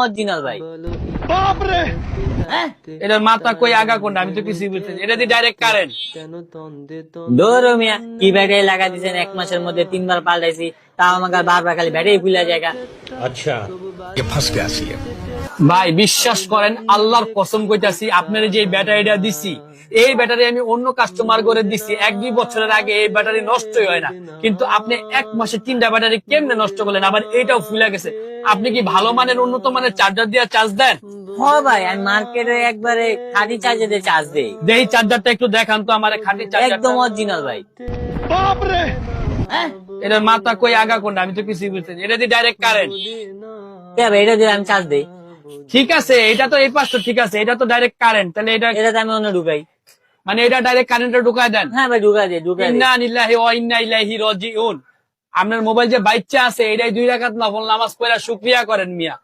Original ভাই। হ্যাঁ, এটার মাথা কই আগা কোনটা আমি তো কিছুই বুঝতেছি। এটা দিয়ে ডাইরেক্ট কারেন্ট। ধরো মিয়া, কি ব্যাটারি লাগা দিয়েছেন 1 মাসের মধ্যে 3 বার পাল্টাইছি, তাও আমাকে বারবার খালি ব্যাটারি খুলে জায়গা। अच्छा ये फंस गया सी है। ভাই বিশ্বাস করেন, আল্লাহর কসম কইতাছি, আপনার যে ব্যাটারিটা দিছি, এই ব্যাটারি আমি অন্য কাস্টমার করে দিছি 1-2 বছরের আগে, এই ব্যাটারি নষ্টই হয় না। কিন্তু আপনি 1 মাসে 3টা ব্যাটারি কেমনে নষ্ট করলেন? আবার এইটাও ফুলে গেছে। আপনি কি ভালো মানের উন্নত মানের চার্জার দিয়ে চার্জ দেন? হ ভাই, আমি মার্কেটে একবারে খাঁটি চার্জে দিয়ে চার্জ দেই। দেই চার্জারটা একটু দেখান তো আমার খাঁটি চার্জার। একদম অরিজিনাল ভাই। হ্যাঁ, এটার মাথা কই আগা কোনটা আমি তো কিছুই বুঝতেছি। এটা দিয়ে ডাইরেক্ট কারেন্ট। ভাই এটা দিয়ে আমি চার্জ দেই। ঠিক আছে, এটা তো এই পাশটা ঠিক আছে, এটা তো ডাইরেক্ট কারেন্ট। তাহলে এটা এটাতে আমি অন্য ঢুকাই। মানে এটা ডাইরেক্ট কারেন্টে ঢুকায় দেন? হ্যাঁ ভাই, ঢুকাই দিই ঢুকাই দিই। ইন্না লিল্লাহি ওয়া ইন্না ইলাইহি রাজিউন। আপনার মোবাইল যে বাচ্চা আছে, এটাই 2 রাকাত নফল নামাজ পড়া শুকরিয়া করেন মিয়া।